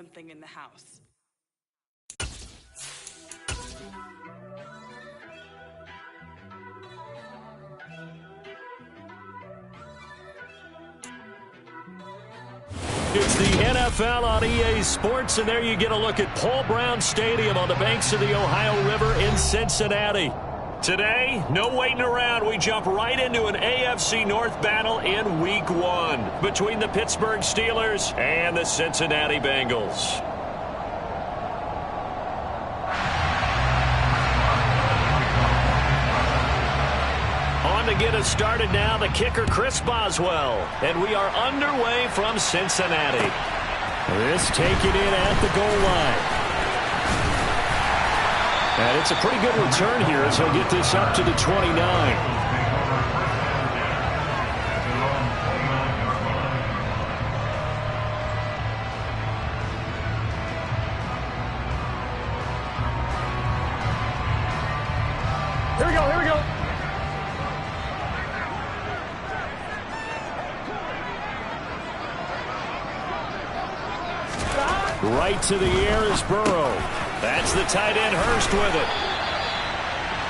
something in the house. It's the NFL on EA Sports, and there you get a look at Paul Brown Stadium on the banks of the Ohio River in Cincinnati. Today, no waiting around. We jump right into an AFC North battle in Week 1 between the Pittsburgh Steelers and the Cincinnati Bengals. To get us started now, the kicker Chris Boswell, and we are underway from Cincinnati. This taken in at the goal line, and it's a pretty good return here as he'll get this up to the 29. Right to the air is Burrow. That's the tight end Hurst with it.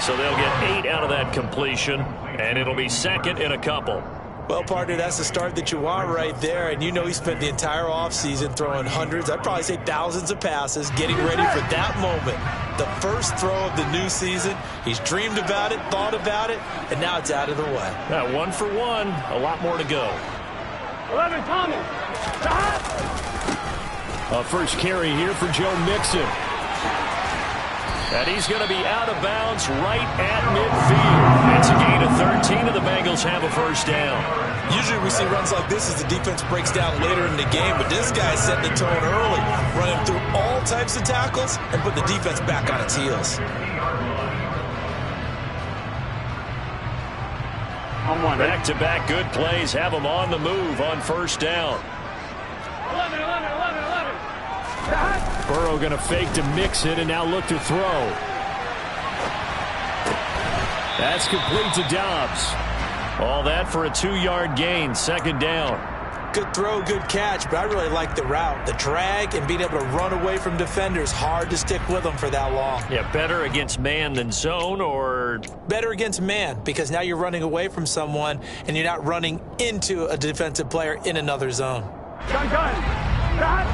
So they'll get 8 out of that completion, and it'll be second in a couple. Well, partner, that's the start that you want right there. And you know he spent the entire offseason throwing hundreds, I'd probably say thousands of passes, getting ready for that moment. The first throw of the new season. He's dreamed about it, thought about it, and now it's out of the way. Yeah, 1 for 1. A lot more to go. 11, Tommy. A first carry here for Joe Mixon. And he's going to be out of bounds right at midfield. It's a gain of 13, and the Bengals have a first down. Usually we see runs like this as the defense breaks down later in the game, but this guy set the tone early, running through all types of tackles and put the defense back on its heels. Back-to-back good plays have them on the move on first down. 11. Burrow going to fake to mix it and now look to throw. That's complete to Dobbs. All that for a 2-yard gain, second down. Good throw, good catch, but I really like the route. The drag and being able to run away from defenders, hard to stick with them for that long. Yeah, better against man than zone, or? Better against man, because now you're running away from someone and you're not running into a defensive player in another zone. Gun.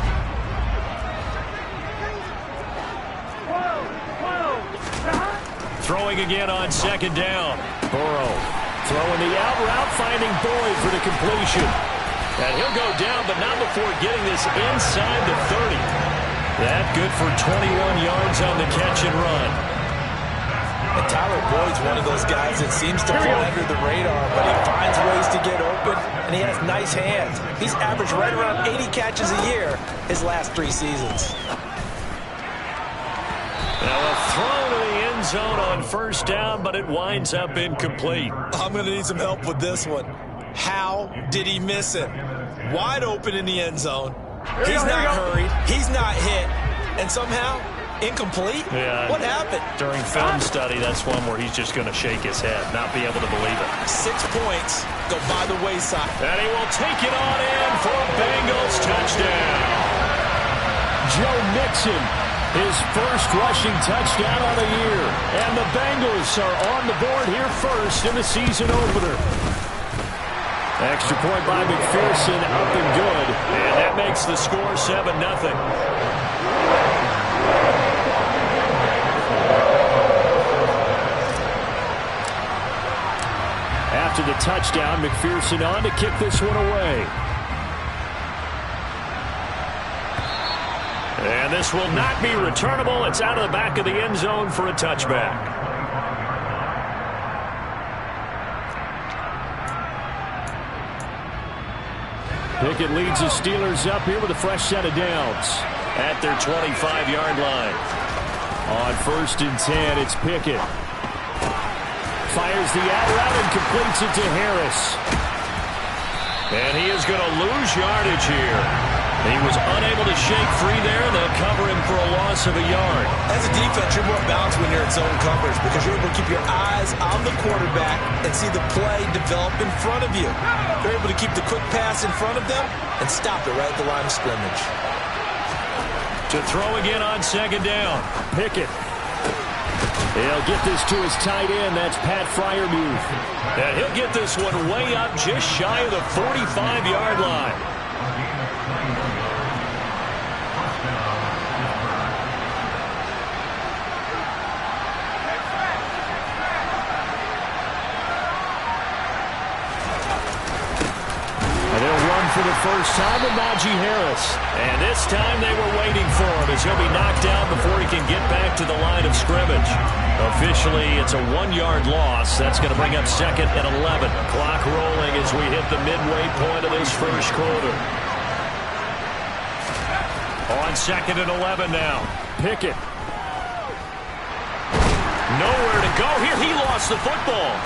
Throwing again on second down. Burrow throwing the out route, finding Boyd for the completion. And he'll go down, but not before getting this inside the 30. That good for 21 yards on the catch and run. And Tyler Boyd's one of those guys that seems to fly under the radar, but he finds ways to get open, and he has nice hands. He's averaged right around 80 catches a year his last 3 seasons. Now a throw to the end zone on first down, but it winds up incomplete. I'm going to need some help with this one. How did he miss it? Wide open in the end zone. He's not hurried. He's not hit. And somehow, incomplete? Yeah. What happened? During film study, that's one where he's just going to shake his head, not be able to believe it. 6 points go by the wayside. And he will take it on in for a Bengals touchdown. Joe Mixon, his first rushing touchdown of the year. And the Bengals are on the board here first in the season opener. Extra point by McPherson, up and good. And that makes the score 7-0. After the touchdown, McPherson on to kick this one away. And this will not be returnable. It's out of the back of the end zone for a touchback. Pickett leads the Steelers up here with a fresh set of downs at their 25-yard line. On 1st and 10, it's Pickett. Fires the out route and completes it to Harris. And he is going to lose yardage here. He was unable to shake free there. They'll cover him for a loss of a yard. As a defense, you're more balanced when you're in zone coverage because you're able to keep your eyes on the quarterback and see the play develop in front of you. You're able to keep the quick pass in front of them and stop it right at the line of scrimmage. To throw again on second down. Pickett. He'll get this to his tight end. That's Pat Freiermuth. And he'll get this one way up just shy of the 45-yard line. For the first time with Najee Harris. And this time they were waiting for him as he'll be knocked down before he can get back to the line of scrimmage. Officially, it's a 1-yard loss. That's going to bring up second and 11. Clock rolling as we hit the midway point of this first quarter. On second and 11 now. Pickett. Nowhere to go here. He lost the football.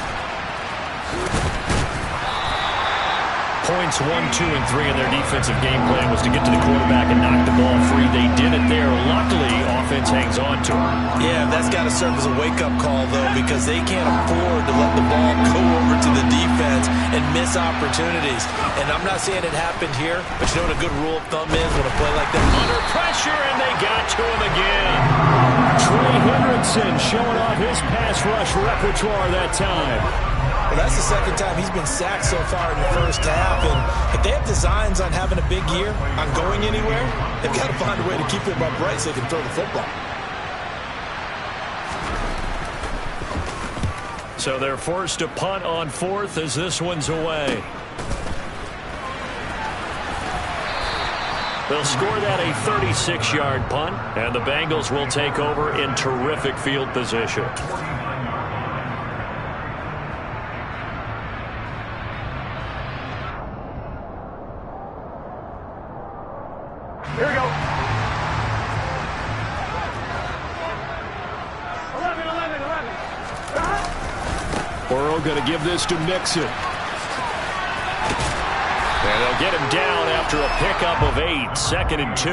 Points 1, 2, and 3 in their defensive game plan was to get to the quarterback and knock the ball free. They did it there. Luckily, offense hangs on to it. Yeah, that's got to serve as a wake-up call, though, because they can't afford to let the ball go over to the defense and miss opportunities. And I'm not saying it happened here, but you know what a good rule of thumb is when a play like that? Under pressure, and they got to him again. Trey Hendrickson showing off his pass rush repertoire that time. Well, that's the second time he's been sacked so far in the first half. And if they have designs on having a big year, on going anywhere, they've got to find a way to keep him upright so they can throw the football. So they're forced to punt on fourth as this one's away. They'll score that a 36-yard punt, and the Bengals will take over in terrific field position. Here we go. 11. Burrow going to give this to Mixon. And they'll get him down after a pickup of 8, second and 2.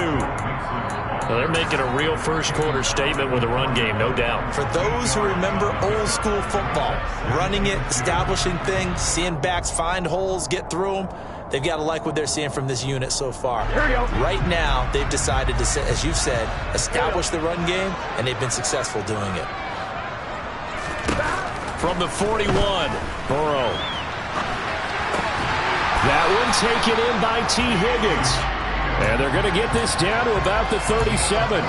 Well, they're making a real first-quarter statement with a run game, no doubt. For those who remember old-school football, running it, establishing things, seeing backs find holes, get through them, they've got to like what they're seeing from this unit so far. Here we go. Right now, they've decided to, as you've said, establish the run game, and they've been successful doing it. From the 41, Burrow. That one taken in by T. Higgins. And they're going to get this down to about the 37.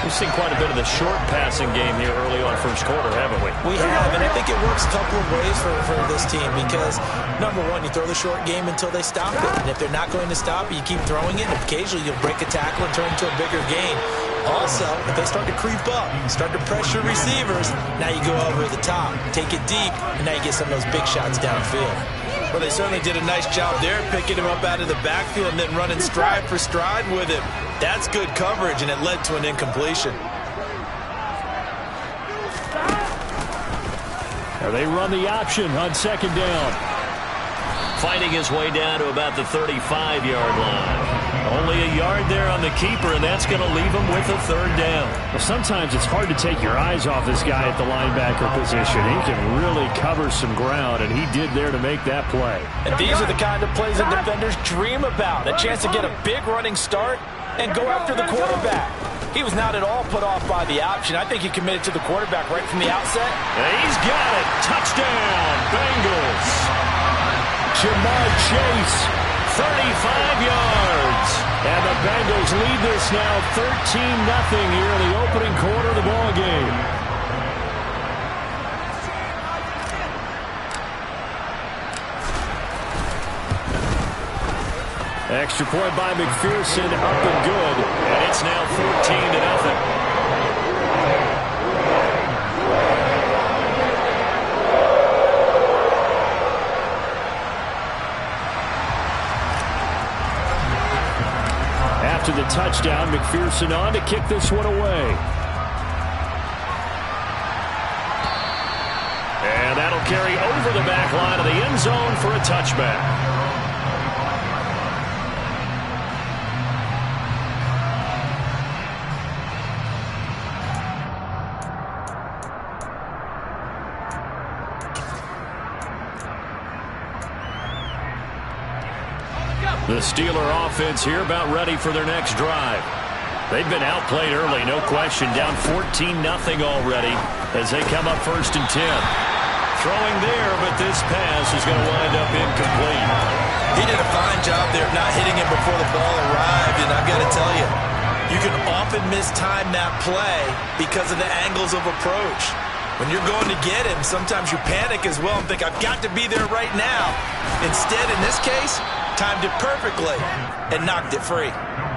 We've seen quite a bit of the short passing game here early on first quarter, haven't we? We have, and I think it works a couple of ways for this team because, number one, you throw the short game until they stop it. And if they're not going to stop it, you keep throwing it, and occasionally you'll break a tackle and turn it into a bigger gain. Also, if they start to creep up, start to pressure receivers, now you go over the top, take it deep, and now you get some of those big shots downfield. Well, they certainly did a nice job there, picking him up out of the backfield and then running stride for stride with him. That's good coverage, and it led to an incompletion. They run the option on second down. Fighting his way down to about the 35-yard line. Only a yard there on the keeper, and that's going to leave him with a third down. Well, sometimes it's hard to take your eyes off this guy at the linebacker position. He can really cover some ground, and he did there to make that play. And these are the kind of plays that defenders dream about. A chance to get a big running start and go after the quarterback. He was not at all put off by the option. I think he committed to the quarterback right from the outset. And he's got it. Touchdown, Bengals. Jamar Chase, 35 yards. And the Bengals lead this now 13-0 here in the opening quarter of the ball game. Extra point by McPherson, up and good. And it's now 14-0. After the touchdown, McPherson on to kick this one away. And that'll carry over the back line of the end zone for a touchback. The Steeler offense here about ready for their next drive. They've been outplayed early, no question. Down 14-0 already as they come up 1st and 10. Throwing there, but this pass is going to wind up incomplete. He did a fine job there of not hitting him before the ball arrived, and I've got to tell you, you can often mistime that play because of the angles of approach. When you're going to get him, sometimes you panic as well and think, I've got to be there right now. Instead, in this case, timed it perfectly and knocked it free.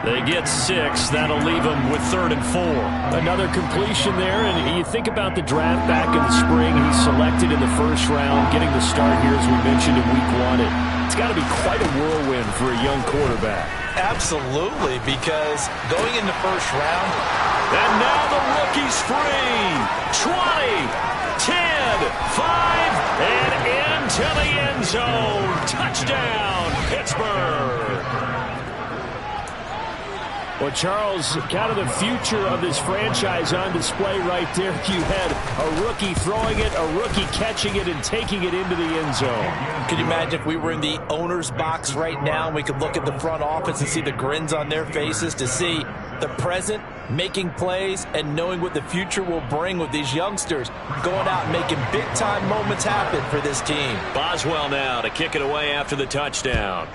They get 6. That'll leave them with 3rd and 4. Another completion there, and you think about the draft back in the spring. He's selected in the 1st round, getting the start here, as we mentioned, in week 1. It's got to be quite a whirlwind for a young quarterback. Absolutely, because going in the 1st round. And now the rookie's free. 20, 10, 5, and into the end zone. Touchdown, Pittsburgh. Well, Charles, kind of the future of this franchise on display right there. You had a rookie throwing it, a rookie catching it, and taking it into the end zone. Can you imagine if we were in the owner's box right now and we could look at the front office and see the grins on their faces, to see the present making plays and knowing what the future will bring with these youngsters going out and making big-time moments happen for this team. Boswell now to kick it away after the touchdown.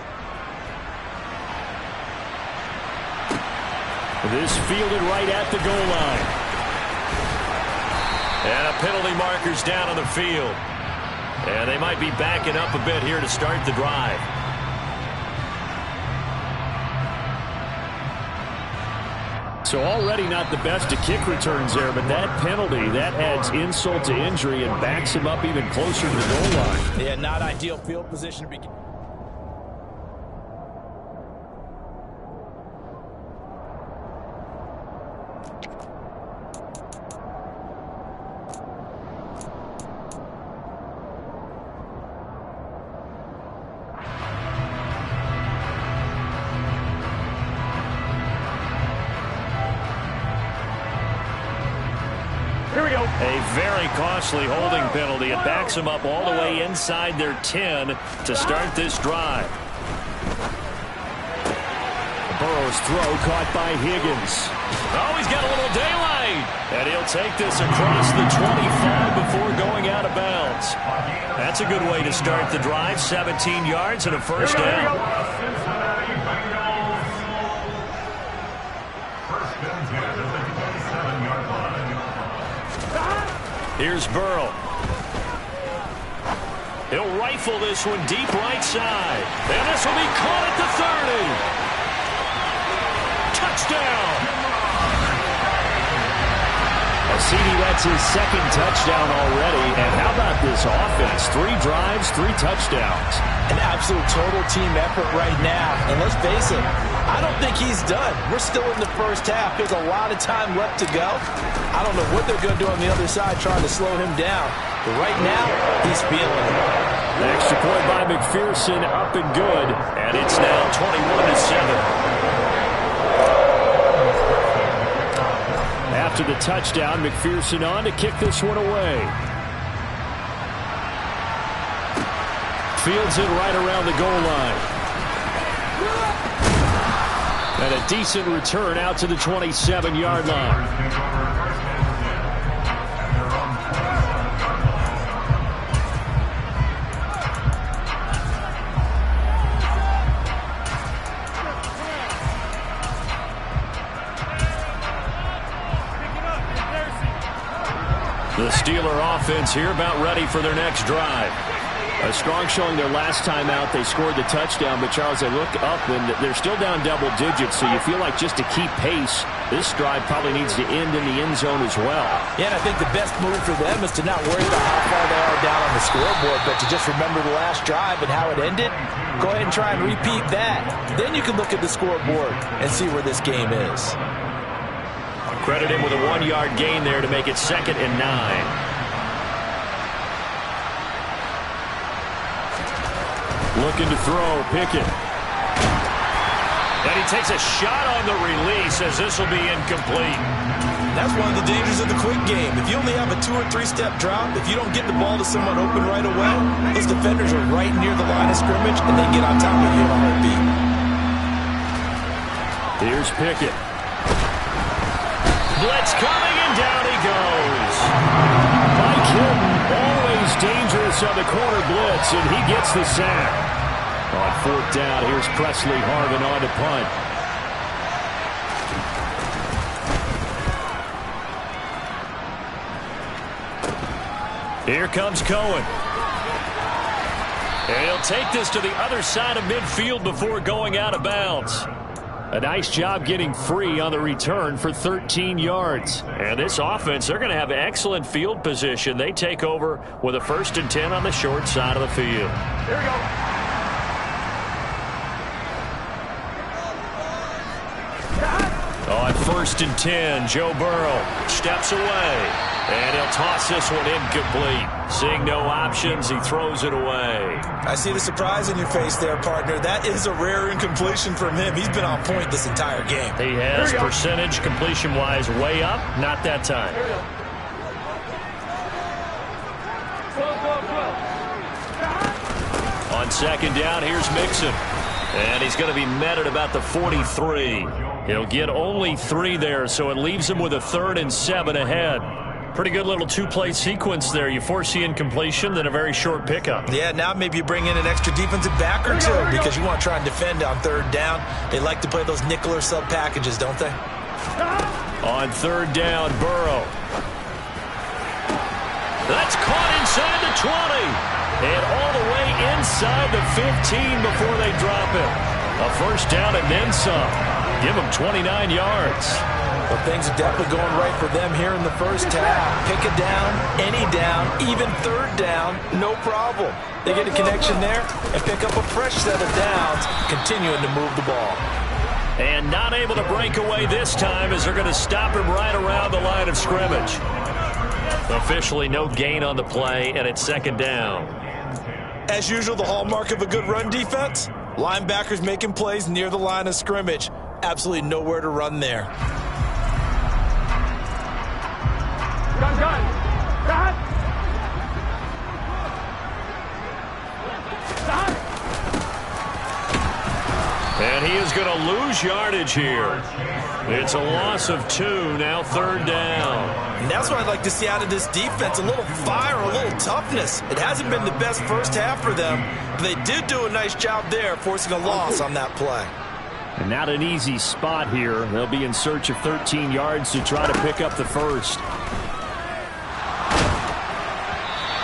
This fielded right at the goal line. And a penalty marker's down on the field. And they might be backing up a bit here to start the drive. So already not the best of kick returns there, but that penalty, that adds insult to injury and backs him up even closer to the goal line. Yeah, not ideal field position to begin. A very costly holding penalty. It backs them up all the way inside their 10 to start this drive. Burrow's throw caught by Higgins. Oh, he's got a little daylight. And he'll take this across the 25 before going out of bounds. That's a good way to start the drive. 17 yards and a 1st down. Here's Burrow. He'll rifle this one deep right side. And this will be caught at the 30. Touchdown. CD, that's his 2nd touchdown already. And how about this offense? 3 drives, 3 touchdowns. An absolute total team effort right now. And let's face it, I don't think he's done. We're still in the 1st half. There's a lot of time left to go. I don't know what they're going to do on the other side trying to slow him down. But right now, he's feeling it. The extra point by McPherson, up and good. And it's now 21-7. After the touchdown, McPherson on to kick this one away. Fields it right around the goal line. And a decent return out to the 27-yard line. The Steeler offense here about ready for their next drive. A strong showing their last time out. They scored the touchdown, but Charles, they look up and they're still down double digits, so you feel like just to keep pace, this drive probably needs to end in the end zone as well. Yeah, and I think the best move for them is to not worry about how far they are down on the scoreboard, but to just remember the last drive and how it ended. Go ahead and try and repeat that. Then you can look at the scoreboard and see where this game is. Credit him with a 1-yard gain there to make it 2nd and 9. Looking to throw, Pickett. And he takes a shot on the release as this will be incomplete. That's one of the dangers of the quick game. If you only have a 2- or 3-step drop, if you don't get the ball to someone open right away, those defenders are right near the line of scrimmage, and they get on top of you in a heartbeat. Here's Pickett. Blitz coming, and down he goes. Mike Hilton, always dangerous on the corner blitz, and he gets the sack. On fourth down, here's Presley Harvin on to punt. Here comes Cohen. And he'll take this to the other side of midfield before going out of bounds. A nice job getting free on the return for 13 yards. And this offense, they're going to have excellent field position. They take over with a 1st and 10 on the short side of the field. Here we go. On 1st and 10, Joe Burrow steps away. And he'll toss this one incomplete. Seeing no options, he throws it away. I see the surprise in your face there, partner. That is a rare incompletion from him. He's been on point this entire game. He has percentage completion-wise way up. Not that time. On 2nd down, here's Mixon. And he's going to be met at about the 43. He'll get only 3 there, so it leaves him with a 3rd and 7 ahead. Pretty good little two-play sequence there. You force the incompletion, then a very short pickup. Yeah, now maybe you bring in an extra defensive back or two because you want to try and defend on 3rd down. They like to play those nickel or sub packages, don't they? On 3rd down, Burrow. That's caught inside the 20. And all the way inside the 15 before they drop it. A 1st down and then some. Give them 29 yards. Well, things are definitely going right for them here in the first half. Pick a down, any down, even 3rd down, no problem. They get a connection there and pick up a fresh set of downs, continuing to move the ball. And not able to break away this time as they're going to stop him right around the line of scrimmage. Officially no gain on the play, and it's 2nd down. As usual, the hallmark of a good run defense, linebackers making plays near the line of scrimmage. Absolutely nowhere to run there. Gun. Gun. And he is going to lose yardage here. It's a loss of 2, now 3rd down. And that's what I'd like to see out of this defense, a little fire, a little toughness. It hasn't been the best first half for them, but they did do a nice job there, forcing a loss on that play. And not an easy spot here. They'll be in search of 13 yards to try to pick up the first.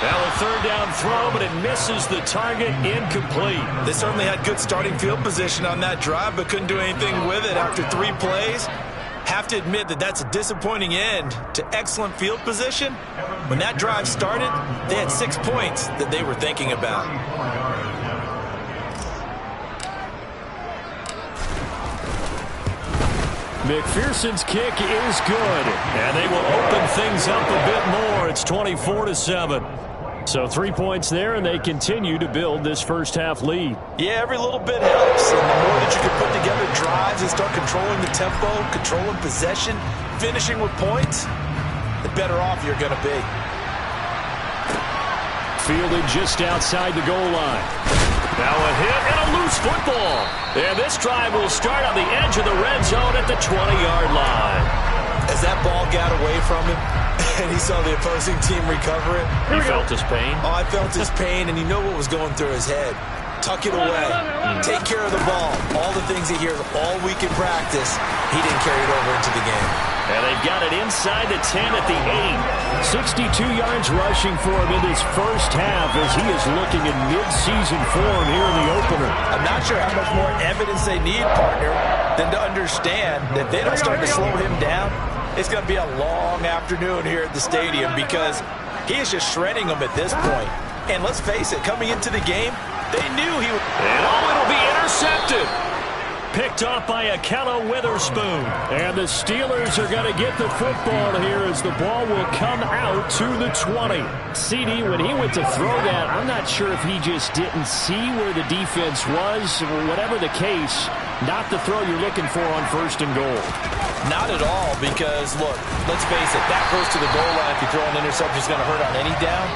Now a 3rd down throw, but it misses the target, incomplete. They certainly had good starting field position on that drive, but couldn't do anything with it after 3 plays. Have to admit that that's a disappointing end to excellent field position. When that drive started, they had 6 points that they were thinking about. McPherson's kick is good, and they will open things up a bit more. It's 24-7. So 3 points there, and they continue to build this first half lead. Yeah, every little bit helps, and the more that you can put together drives and start controlling the tempo, controlling possession, finishing with points, the better off you're going to be. Fielded just outside the goal line. Now a hit and a loose football. And this drive will start on the edge of the red zone at the 20-yard line. As that ball got away from him and he saw the opposing team recover it. He felt his pain? Oh, I felt his pain, and you know what was going through his head. Tuck it away. Take care of the ball. All the things he hears all week in practice, he didn't carry it over into the game. And they've got it inside the 10 at the 8. 62 yards rushing for him in this first half as he is looking in mid-season form here in the opener. I'm not sure how much more evidence they need, partner, than to understand that if they don't start to slow him down, it's going to be a long afternoon here at the stadium because he is just shredding them at this point. And let's face it, coming into the game, they knew he would. And it'll be intercepted. Picked off by Akella Witherspoon. And the Steelers are going to get the football here as the ball will come out to the 20. CD, when he went to throw that, I'm not sure if he just didn't see where the defense was. Whatever the case, not the throw you're looking for on 1st and goal. Not at all, because, look, let's face it, that goes to the goal line. If you throw an interception, it's going to hurt on any down.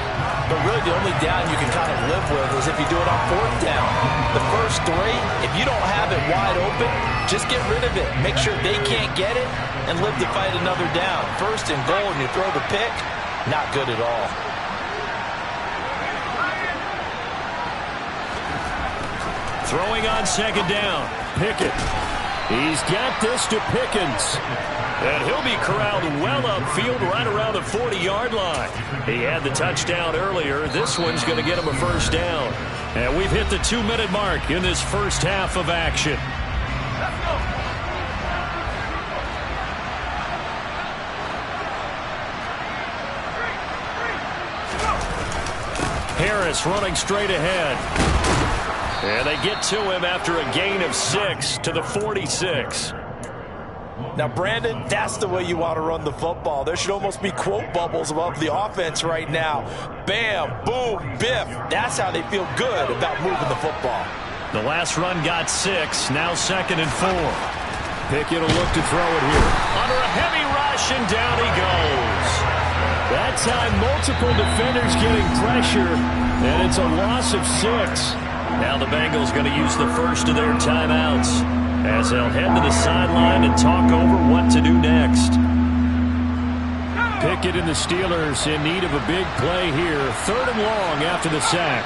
But really, the only down you can kind of live with is if you do it on 4th down. The first 3, if you don't have it wide open, Just get rid of it. Make sure they can't get it and live to fight another down. First and goal, and you throw the pick. Not good at all. Throwing on second down. Pickett. He's got this to Pickens. And he'll be corralled well upfield right around the 40-yard line. He had the touchdown earlier. This one's going to get him a first down. And we've hit the 2-minute mark in this first half of action. Harris running straight ahead. And they get to him after a gain of 6 to the 46. Now, Brandon, that's the way you want to run the football. There should almost be quote bubbles above the offense right now. Bam, boom, biff. That's how they feel good about moving the football. The last run got 6, now 2nd and 4. Pickett will look to throw it here. Under a heavy rush, and down he goes. That time, multiple defenders getting pressure, and it's a loss of 6. Now the Bengals going to use the first of their timeouts as they'll head to the sideline and talk over what to do next. Pickett and the Steelers in need of a big play here. 3rd and long after the sack.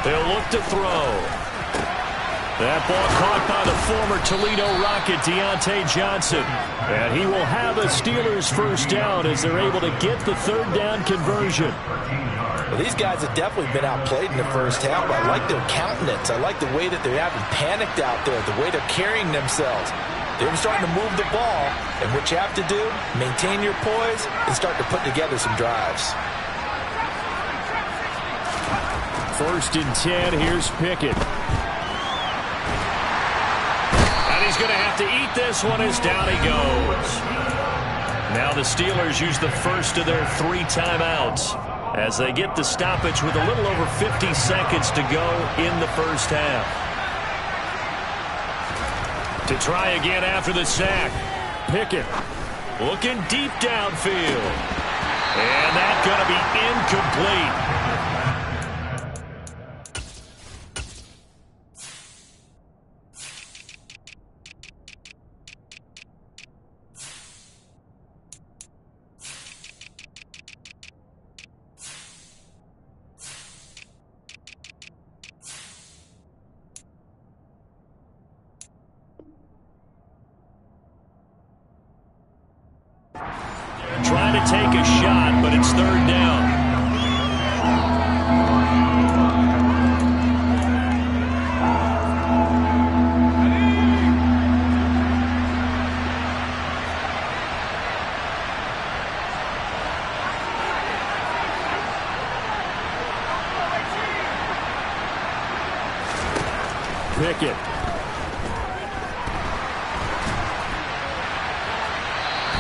They'll look to throw. That ball caught by the former Toledo Rocket, Deontay Johnson. And he will have a Steelers first down as they're able to get the 3rd down conversion. Well, these guys have definitely been outplayed in the first half. I like their countenance. I like the way that they haven't panicked out there, the way they're carrying themselves. They're starting to move the ball, and what you have to do, maintain your poise and start to put together some drives. 1st and 10, here's Pickett. He's going to have to eat this one as down he goes. Now the Steelers use the first of their 3 timeouts as they get the stoppage with a little over 50 seconds to go in the first half. To try again after the sack, Pickett looking deep downfield. And that's going to be incomplete. Trying to take a shot, but it's 3rd down. Pickett.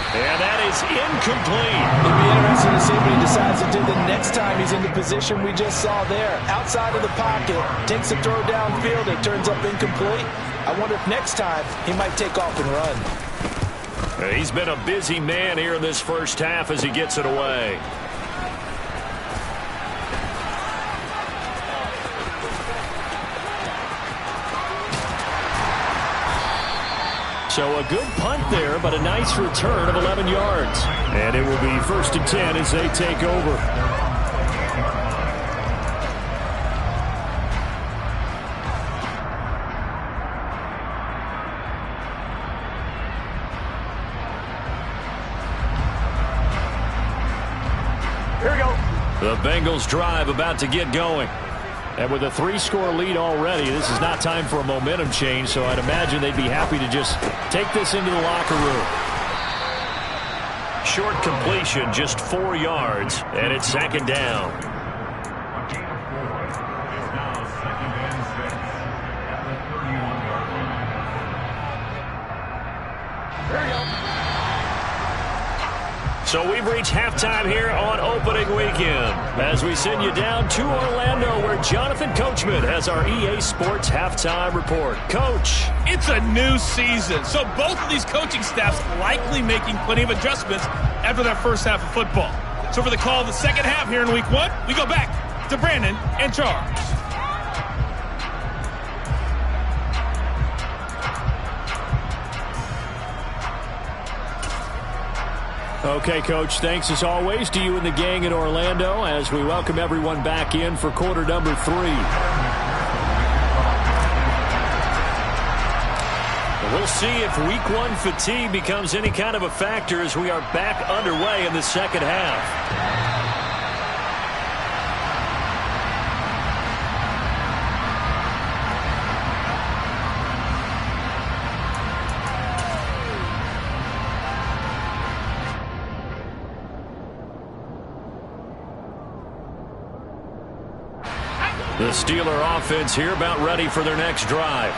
And that is incomplete. It'll be interesting to see what he decides to do the next time he's in the position we just saw there. Outside of the pocket, takes a throw downfield, it turns up incomplete. I wonder if next time he might take off and run. He's been a busy man here in this first half as he gets it away. So a good punt there, but a nice return of 11 yards. And it will be 1st and 10 as they take over. Here we go. The Bengals drive about to get going. And with a 3-score lead already, this is not time for a momentum change, so I'd imagine they'd be happy to just take this into the locker room. Short completion, just 4 yards, and it's 2nd down. So we've reached halftime here on opening weekend as we send you down to Orlando where Jonathan Coachman has our EA Sports halftime report. Coach. It's a new season, so both of these coaching staffs likely making plenty of adjustments after that first half of football. So for the call of the second half here in week one, we go back to Brandon and Charles. Okay, Coach, thanks as always to you and the gang in Orlando as we welcome everyone back in for quarter number 3. We'll see if week 1 fatigue becomes any kind of a factor as we are back underway in the second half. The Steeler offense here about ready for their next drive.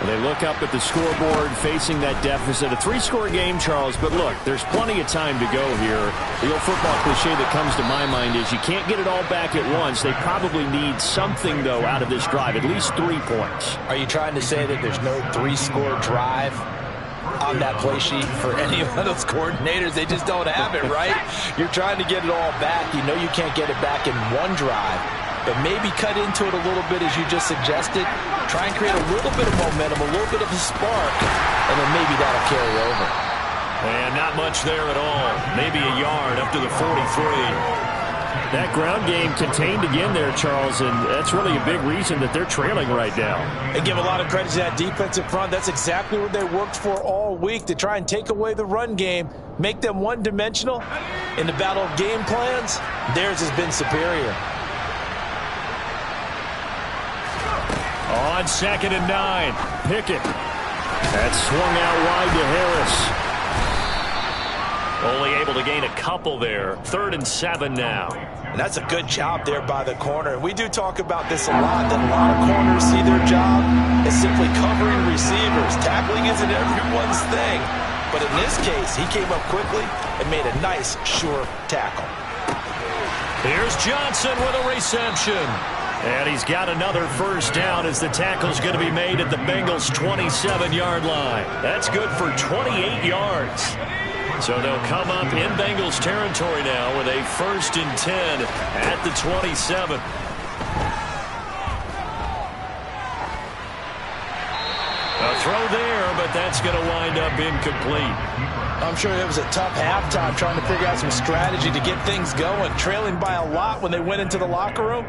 They look up at the scoreboard facing that deficit. A 3-score game, Charles, but look, there's plenty of time to go here. The old football cliche that comes to my mind is you can't get it all back at once. They probably need something, though, out of this drive, at least 3 points. Are you trying to say that there's no 3-score drive on that play sheet for any of those coordinators? They just don't have it, right? You're trying to get it all back. You know you can't get it back in one drive. But maybe cut into it a little bit as you just suggested. Try and create a little bit of momentum, a little bit of a spark, and then maybe that'll carry over. And not much there at all. Maybe a yard up to the 43. That ground game contained again there, Charles, and that's really a big reason that they're trailing right now. They give a lot of credit to that defensive front. That's exactly what they worked for all week, to try and take away the run game, make them one-dimensional. In the battle of game plans, theirs has been superior. On 2nd and 9, Pickett. That swung out wide to Harris. Only able to gain a couple there. 3rd and 7 now. And that's a good job there by the corner. And we do talk about this a lot, that a lot of corners see their job as simply covering receivers. Tackling isn't everyone's thing. But in this case, he came up quickly and made a nice, sure tackle. Here's Johnson with a reception. And he's got another first down as the tackle's going to be made at the Bengals' 27-yard line. That's good for 28 yards. So they'll come up in Bengals territory now with a 1st and 10 at the 27. A throw there, but that's going to wind up incomplete. I'm sure it was a tough halftime trying to figure out some strategy to get things going, trailing by a lot when they went into the locker room.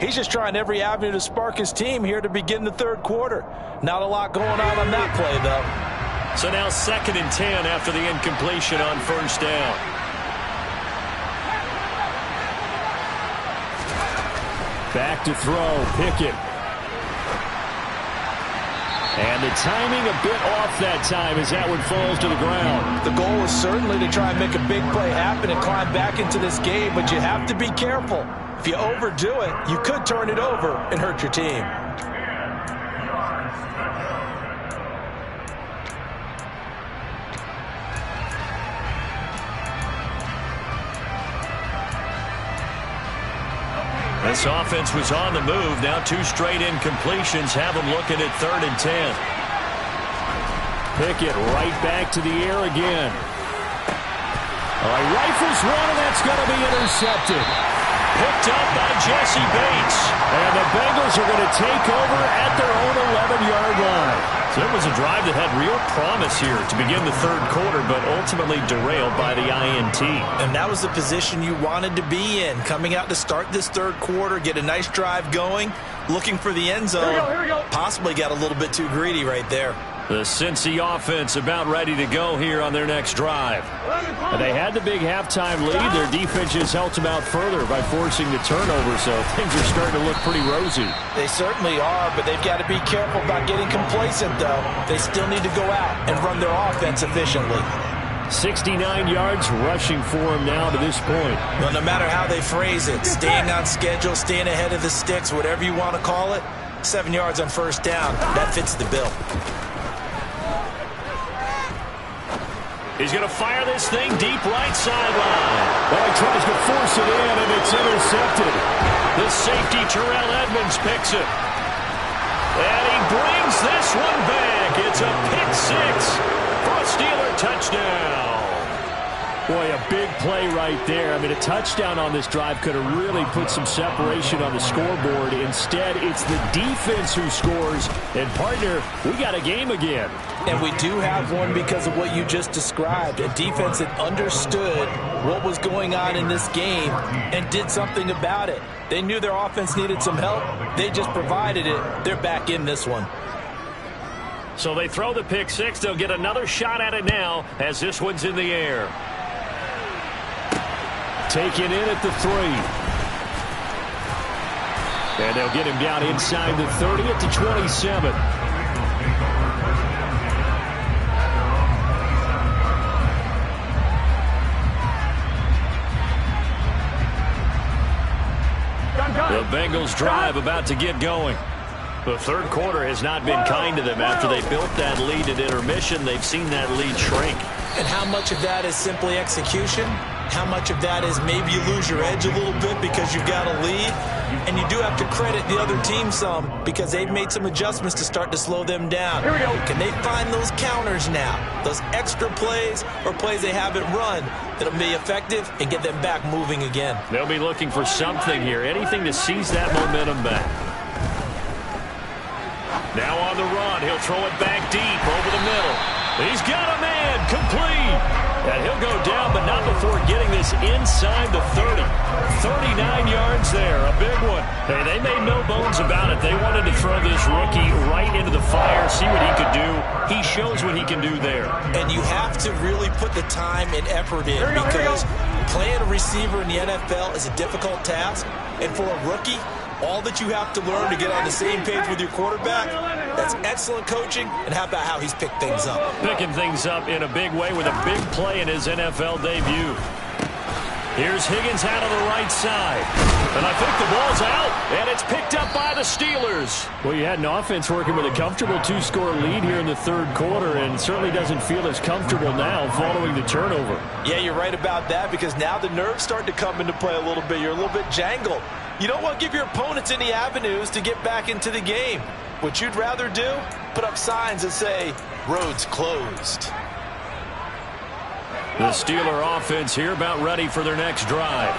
He's just trying every avenue to spark his team here to begin the 3rd quarter. Not a lot going on that play, though. So now 2nd and 10 after the incompletion on 1st down. Back to throw, Pickett. And the timing a bit off that time as that one falls to the ground. The goal is certainly to try and make a big play happen and climb back into this game, but you have to be careful. If you overdo it, you could turn it over and hurt your team. This offense was on the move. Now 2 straight incompletions have them looking at 3rd and 10. Pickett right back to the air again. All right, rifles one, and that's going to be intercepted. Picked up by Jesse Bates. And the Bengals are going to take over at their own 11-yard line. So it was a drive that had real promise here to begin the 3rd quarter, but ultimately derailed by the INT. And that was the position you wanted to be in, coming out to start this 3rd quarter, get a nice drive going, looking for the end zone. Here we go. Possibly got a little bit too greedy right there. The Cincy offense about ready to go here on their next drive. They had the big halftime lead. Their defense just helped them out further by forcing the turnover, so things are starting to look pretty rosy. They certainly are, but they've got to be careful about getting complacent, though. They still need to go out and run their offense efficiently. 69 yards rushing for him now to this point. Well, no matter how they phrase it, staying on schedule, staying ahead of the sticks, whatever you want to call it, 7 yards on 1st down, that fits the bill. He's going to fire this thing deep right sideline. Well, he tries to force it in, and it's intercepted. The safety, Terrell Edmonds, picks it. And he brings this one back. It's a pick six for a Steeler touchdown. Boy, a big play right there. I mean, a touchdown on this drive could have really put some separation on the scoreboard. Instead, it's the defense who scores. And, partner, we got a game again. And we do have one because of what you just described. A defense that understood what was going on in this game and did something about it. They knew their offense needed some help. They just provided it. They're back in this one. So they throw the pick six. They'll get another shot at it now as this one's in the air. Taken in at the 3. And they'll get him down inside the 30 at the 27. The Bengals drive about to get going. The third quarter has not been kind to them. After they built that lead at intermission, they've seen that lead shrink. And how much of that is simply execution? How much of that is maybe you lose your edge a little bit because you've got a lead? And you do have to credit the other team some because they've made some adjustments to start to slow them down. Here we go. Can they find those counters now? Those extra plays or plays they haven't run that'll be effective and get them back moving again? They'll be looking for something here. Anything to seize that momentum back. Now on the run. He'll throw it back deep over the middle. He's got a man complete. And he'll go down, but not before getting this inside the 30. 39 yards there, a big one. Hey, they made no bones about it. They wanted to throw this rookie right into the fire, see what he could do. He shows what he can do there. And you have to really put the time and effort in because playing a receiver in the NFL is a difficult task. And for a rookie, all that you have to learn to get on the same page with your quarterback, that's excellent coaching. And how about how he's picked things up? Picking things up in a big way with a big play in his NFL debut. Here's Higgins out on the right side. And I think the ball's out. And it's picked up by the Steelers. Well, you had an offense working with a comfortable 2-score lead here in the third quarter, and certainly doesn't feel as comfortable now following the turnover. Yeah, you're right about that because now the nerves start to come into play a little bit. You're a little bit jangled. You don't want to give your opponents any avenues to get back into the game. What you'd rather do, put up signs that say, roads closed. The Steeler offense here about ready for their next drive.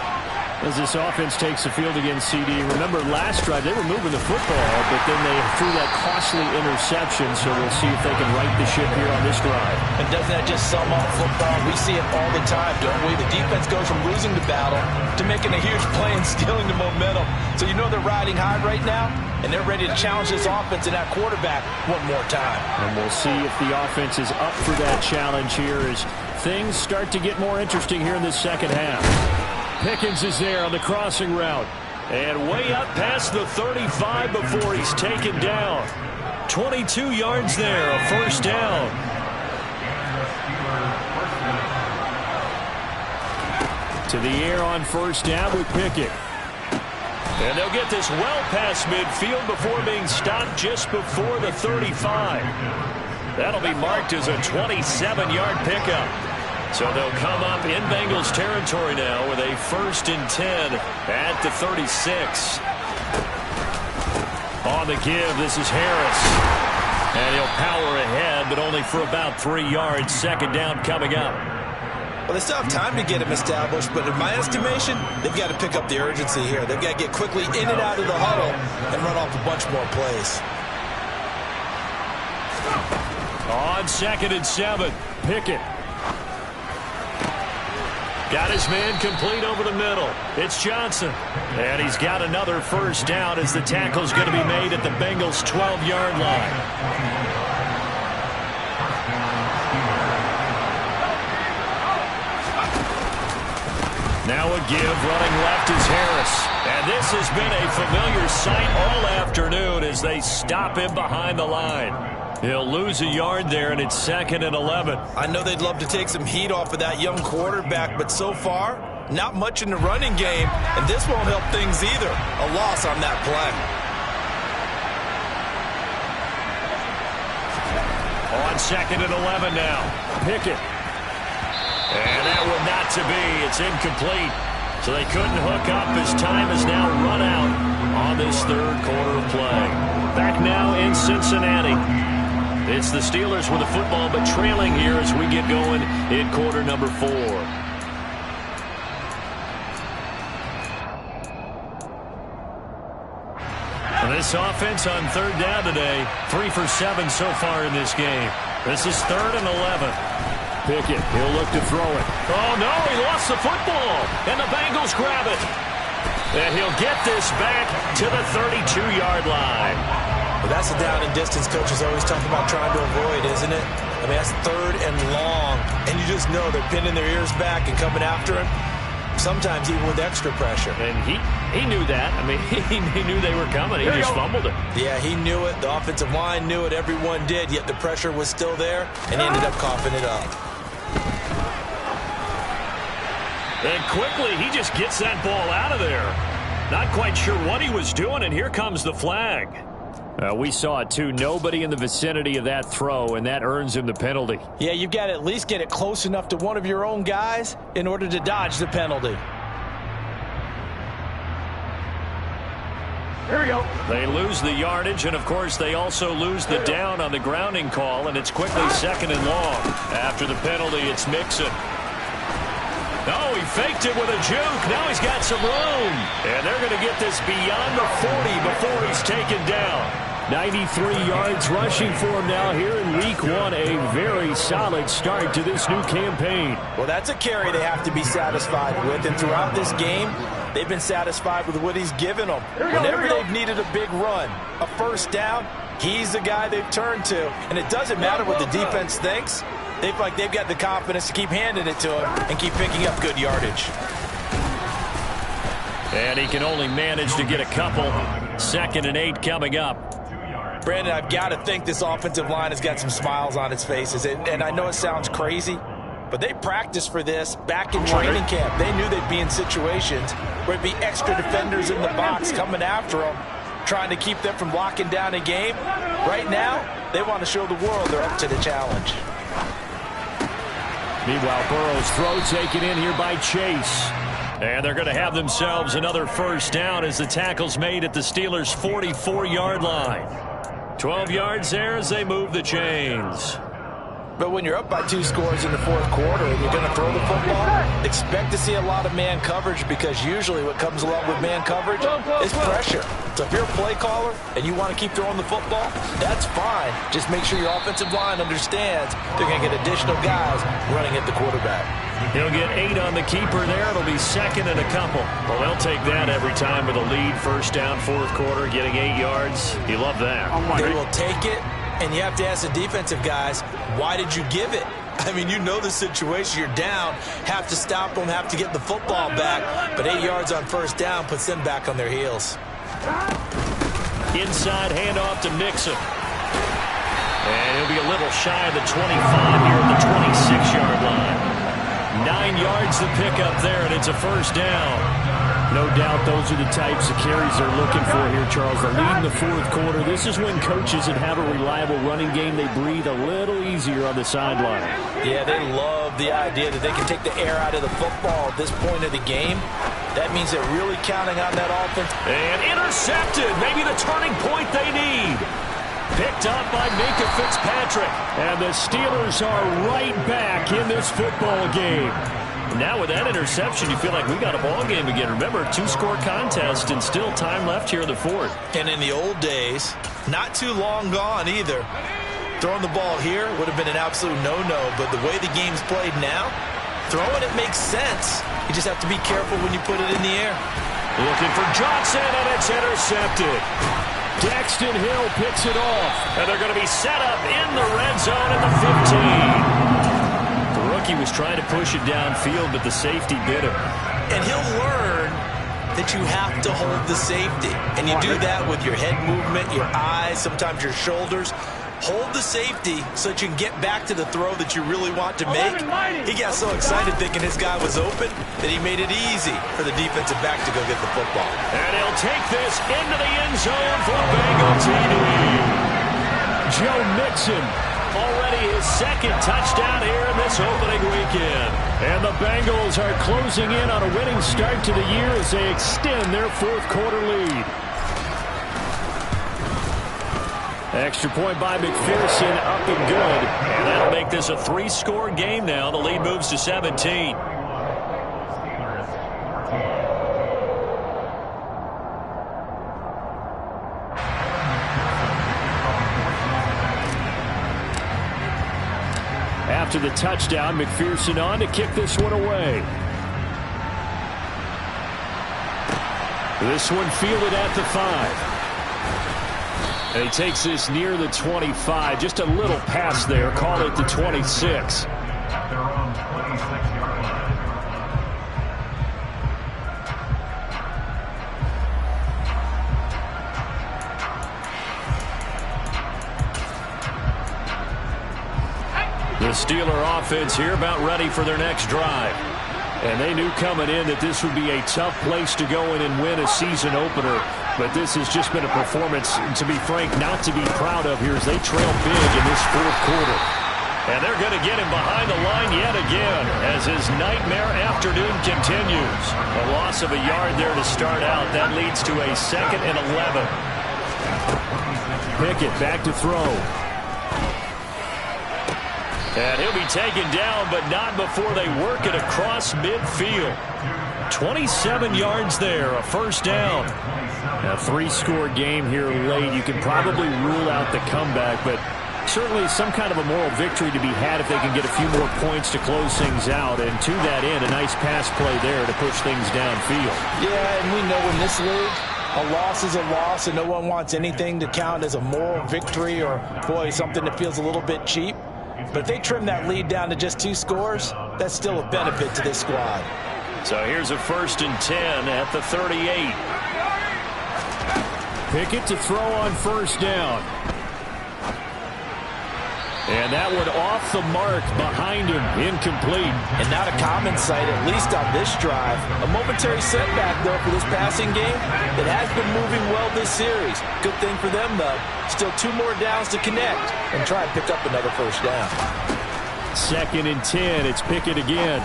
As this offense takes the field against CD, remember last drive they were moving the football, but then they threw that costly interception, so we'll see if they can right the ship here on this drive. And doesn't that just sum up football? We see it all the time, don't we? The defense goes from losing the battle to making a huge play and stealing the momentum. So you know they're riding high right now, and they're ready to challenge this offense and that quarterback one more time. And we'll see if the offense is up for that challenge here as things start to get more interesting here in this second half. Pickens is there on the crossing route. And way up past the 35 before he's taken down. 22 yards there, a first down. To the air on first down with Pickett. And they'll get this well past midfield before being stopped just before the 35. That'll be marked as a 27-yard pickup. So they'll come up in Bengals territory now with a 1st and 10 at the 36. On the give, this is Harris. And he'll power ahead, but only for about 3 yards. Second down coming up. Well, they still have time to get him established, but in my estimation, they've got to pick up the urgency here. They've got to get quickly in and out of the huddle and run off a bunch more plays. On 2nd and 7, Pickett. Got his man complete over the middle. It's Johnson. And he's got another first down as the tackle's going to be made at the Bengals' 12-yard line. Now a give, running left is Harris. And this has been a familiar sight all afternoon as they stop him behind the line. He'll lose a yard there, and it's 2nd and 11. I know they'd love to take some heat off of that young quarterback, but so far, not much in the running game, and this won't help things either. A loss on that play. On 2nd and 11 now. Pickett. And that one not to be. It's incomplete. So they couldn't hook up as time has now run out on this third quarter of play. Back now in Cincinnati. It's the Steelers with the football, but trailing here as we get going in quarter number 4. This offense on third down today, 3 for 7 so far in this game. This is 3rd and 11. Pickett, he'll look to throw it. Oh, no, he lost the football, and the Bengals grab it. And he'll get this back to the 32-yard line. Well, that's the down and distance coaches always talk about trying to avoid, isn't it? I mean, that's 3rd and long, and you just know they're pinning their ears back and coming after him, sometimes even with extra pressure. And he knew that. I mean, he knew they were coming. He just fumbled it. Yeah, he knew it. The offensive line knew it. Everyone did, yet the pressure was still there, and he ended up coughing it up. And quickly, he just gets that ball out of there. Not quite sure what he was doing, and here comes the flag. We saw it, too. Nobody in the vicinity of that throw, and that earns him the penalty. Yeah, you've got to at least get it close enough to one of your own guys in order to dodge the penalty. Here we go. They lose the yardage, and, of course, they also lose the down on the grounding call, and it's quickly 2nd and long. After the penalty, it's Mixon. Oh, he faked it with a juke. Now he's got some room. And they're going to get this beyond the 40 before he's taken down. 93 yards rushing for him now here in week 1. A very solid start to this new campaign. Well, that's a carry they have to be satisfied with. And throughout this game, they've been satisfied with what he's given them. Whenever they've needed a big run, a first down, he's the guy they've turned to. And it doesn't matter what the defense thinks. They feel like they've got the confidence to keep handing it to him and keep picking up good yardage. And he can only manage to get a couple. 2nd and 8 coming up. Brandon, I've got to think this offensive line has got some smiles on its faces. And I know it sounds crazy, but they practiced for this back in training camp. They knew they'd be in situations where it'd be extra defenders in the box coming after them, trying to keep them from locking down a game. Right now, they want to show the world they're up to the challenge. Meanwhile, Burrow's throw taken in here by Chase. And they're going to have themselves another first down as the tackle's made at the Steelers' 44-yard line. 12 yards there as they move the chains. But when you're up by 2 scores in the 4th quarter and you're going to throw the football, expect to see a lot of man coverage, because usually what comes along with man coverage is pressure. So if you're a play caller and you want to keep throwing the football, that's fine. Just make sure your offensive line understands they're going to get additional guys running at the quarterback. He'll get 8 on the keeper there. It'll be 2nd and a couple. Well, they'll take that every time with a lead. First down, 4th quarter, getting 8 yards. You love that. They will take it. And you have to ask the defensive guys, why did you give it? I mean, you know the situation. You're down, have to stop them, have to get the football back. But 8 yards on first down puts them back on their heels. Inside handoff to Mixon. And he'll be a little shy of the 25 here at the 26-yard line. 9 yards to pick up there, and it's a first down. No doubt those are the types of carries they're looking for here, Charles. The lead in the 4th quarter. This is when coaches that have a reliable running game, they breathe a little easier on the sideline. Yeah, they love the idea that they can take the air out of the football at this point of the game. That means they're really counting on that offense. And intercepted. Maybe the turning point they need. Picked up by Minkah Fitzpatrick. And the Steelers are right back in this football game. Now with that interception, you feel like we got a ball game again. Remember, 2-score contest and still time left here in the 4th. And in the old days, not too long gone either, throwing the ball here would have been an absolute no-no. But the way the game's played now, throwing it makes sense. You just have to be careful when you put it in the air. Looking for Johnson, and it's intercepted. Daxton Hill picks it off. And they're going to be set up in the red zone at the 15. He was trying to push it downfield, but the safety bit him. And he'll learn that you have to hold the safety. And you do that with your head movement, your eyes, sometimes your shoulders. Hold the safety so that you can get back to the throw that you really want to make. He got so excited thinking his guy was open that he made it easy for the defensive back to go get the football. And he'll take this into the end zone for Bengal TD. Joe Mixon already already his second touchdown here in this opening weekend. And the Bengals are closing in on a winning start to the year as they extend their fourth quarter lead. Extra point by McPherson, up and good. And that'll make this a 3-score game now. The lead moves to 17. After the touchdown, McPherson on to kick this one away. This one fielded at the 5. And he takes this near the 25. Just a little pass there. Call it the 26. The Steeler offense here about ready for their next drive. And they knew coming in that this would be a tough place to go in and win a season opener. But this has just been a performance, to be frank, not to be proud of here as they trail big in this fourth quarter. And they're going to get him behind the line yet again as his nightmare afternoon continues. A loss of a yard there to start out. That leads to a 2nd and 11. Pickett back to throw. And he'll be taken down, but not before they work it across midfield. 27 yards there, a first down. A 3-score game here late. You can probably rule out the comeback, but certainly some kind of a moral victory to be had if they can get a few more points to close things out. And to that end, a nice pass play there to push things downfield. Yeah, and we know in this league, a loss is a loss, and no one wants anything to count as a moral victory or, boy, something that feels a little bit cheap. But if they trim that lead down to just 2 scores, that's still a benefit to this squad. So here's a 1st and 10 at the 38. Pickett to throw on first down. And that one off the mark behind him, incomplete. And not a common sight, at least on this drive. A momentary setback, though, for this passing game. It has been moving well this series. Good thing for them, though. Still 2 more downs to connect and try and pick up another first down. 2nd and 10, it's Pickett again.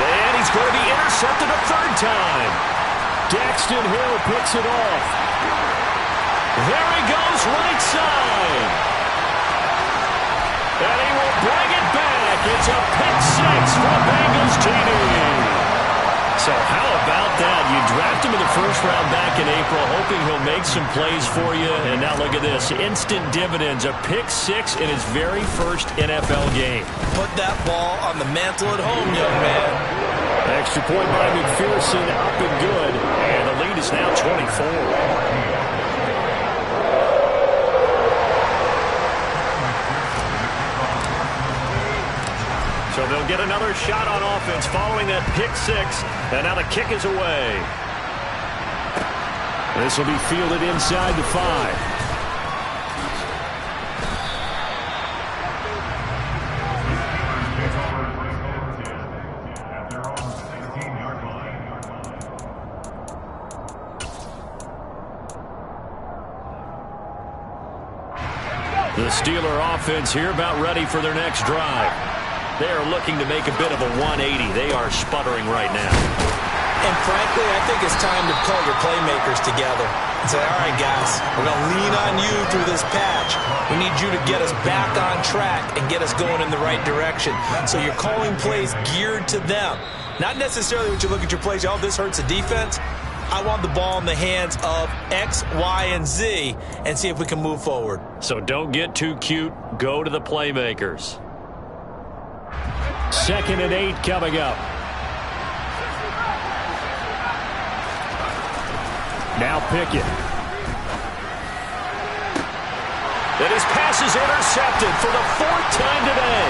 And he's going to be intercepted a 3rd time. Daxton Hill picks it off. There he goes, right side. And he will bring it back. It's a pick 6 for Bengals TD. So how about that? You draft him in the 1st round back in April, hoping he'll make some plays for you. And now look at this. Instant dividends. A pick 6 in his very first NFL game. Put that ball on the mantle at home, young man. Extra point by McPherson, up and good. And the lead is now 24. So they'll get another shot on offense following that pick 6. And now the kick is away. This will be fielded inside the 5. The Steeler offense here about ready for their next drive. They are looking to make a bit of a 180. They are sputtering right now. And frankly, I think it's time to call your playmakers together and say, all right, guys, we're going to lean on you through this patch. We need you to get us back on track and get us going in the right direction. So you're calling plays geared to them. Not necessarily when you look at your plays, oh, this hurts the defense. I want the ball in the hands of X, Y, and Z and see if we can move forward. So don't get too cute. Go to the playmakers. 2nd and 8 coming up. Now Pickett. And his pass is intercepted for the 4th time today.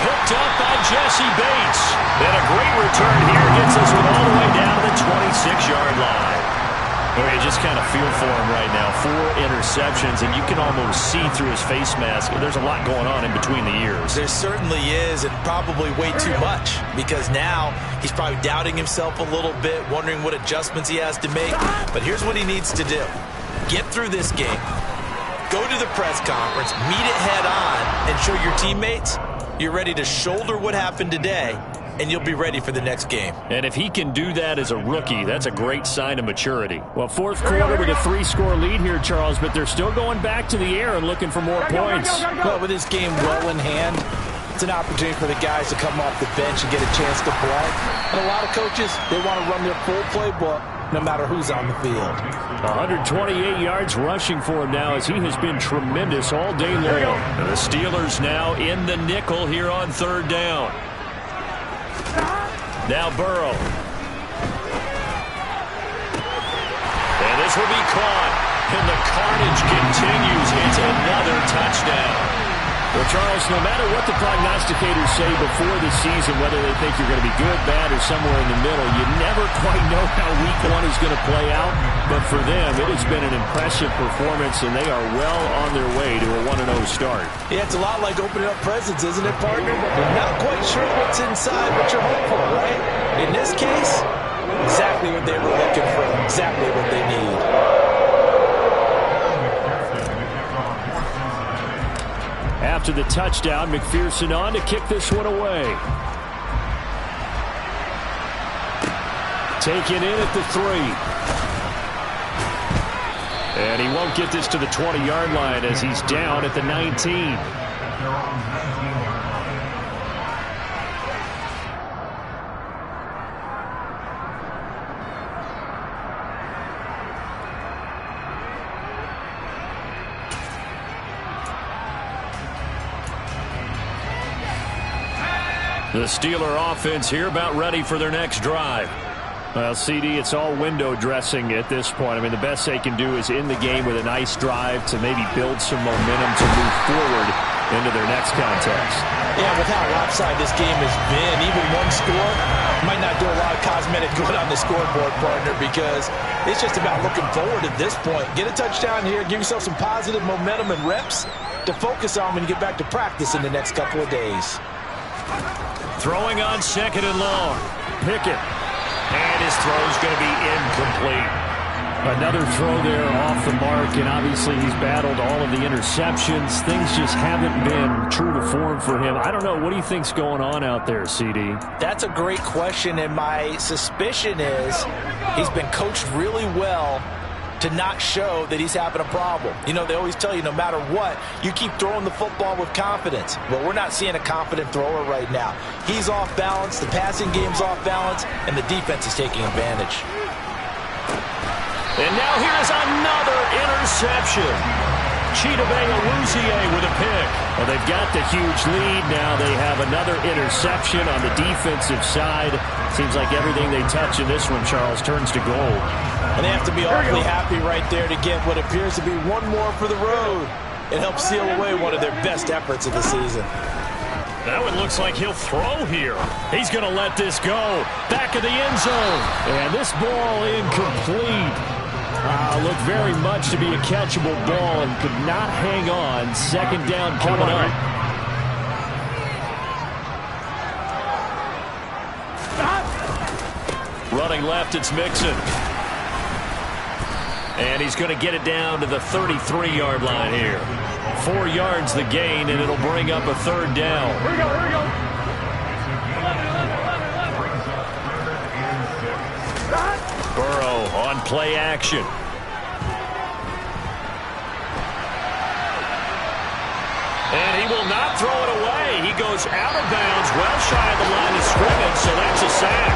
Picked up by Jesse Bates. And a great return here gets us all the way down to the 26-yard line. Well, you just kind of feel for him right now. 4 interceptions, and you can almost see through his face mask. There's a lot going on in between the ears. There certainly is, and probably way too much, because now he's probably doubting himself a little bit, wondering what adjustments he has to make. But here's what he needs to do. Get through this game. go to the press conference, meet it head on, and show your teammates you're ready to shoulder what happened today, and you'll be ready for the next game. And if he can do that as a rookie, that's a great sign of maturity. Well, fourth quarter with a 3-score lead here, Charles, but they're still going back to the air and looking for more points. Well, with this game well in hand, it's an opportunity for the guys to come off the bench and get a chance to play. And a lot of coaches, they want to run their full playbook no matter who's on the field. 128 yards rushing for him now as he has been tremendous all day long. And the Steelers now in the nickel here on third down. Now Burrow. And this will be caught. And the carnage continues. It's another touchdown. Well, Charles, no matter what the prognosticators say before the season, whether they think you're going to be good, bad, or somewhere in the middle, you never quite know how week one is going to play out. But for them, it has been an impressive performance, and they are well on their way to a 1-0 start. Yeah, it's a lot like opening up presents, isn't it, partner? You're not quite sure what's inside, but you're hopeful, right? In this case, exactly what they were looking for, exactly what they need. After the touchdown, McPherson on to kick this one away. Taken in at the 3. And he won't get this to the 20-yard line as he's down at the 19. The Steeler offense here about ready for their next drive. Well, CD, it's all window dressing at this point. I mean, the best they can do is in the game with a nice drive to maybe build some momentum to move forward into their next contest. Yeah, with how lopsided this game has been, even one score might not do a lot of cosmetic good on the scoreboard, partner, because it's just about looking forward at this point. Get a touchdown here, give yourself some positive momentum and reps to focus on when you get back to practice in the next couple of days. Throwing on second and long. Pickett. And his throw's going to be incomplete. Another throw there off the mark, and obviously he's battled all of the interceptions. Things just haven't been true to form for him. I don't know. What do you think's going on out there, CD? That's a great question, and my suspicion is he's been coached really well to not show that he's having a problem. You know, they always tell you no matter what, you keep throwing the football with confidence. Well, we're not seeing a confident thrower right now. He's off balance, the passing game's off balance, and the defense is taking advantage. And now here's another interception. Chidobe with a pick. Well, they've got the huge lead now. They have another interception on the defensive side. Seems like everything they touch in this one, Charles, turns to gold. And they have to be awfully happy right there to get what appears to be one more for the road. It helps seal away one of their best efforts of the season. That one looks like he'll throw here. He's going to let this go. Back of the end zone. And this ball incomplete. Looked very much to be a catchable ball and could not hang on. Second down coming up. Running left, it's Mixon. And he's going to get it down to the 33-yard line here. 4 yards the gain, and it'll bring up a third down. Here we go, here we go. Burrow on play action. And he will not throw it away. He goes out of bounds, well shy of the line of scrimmage, so that's a sack.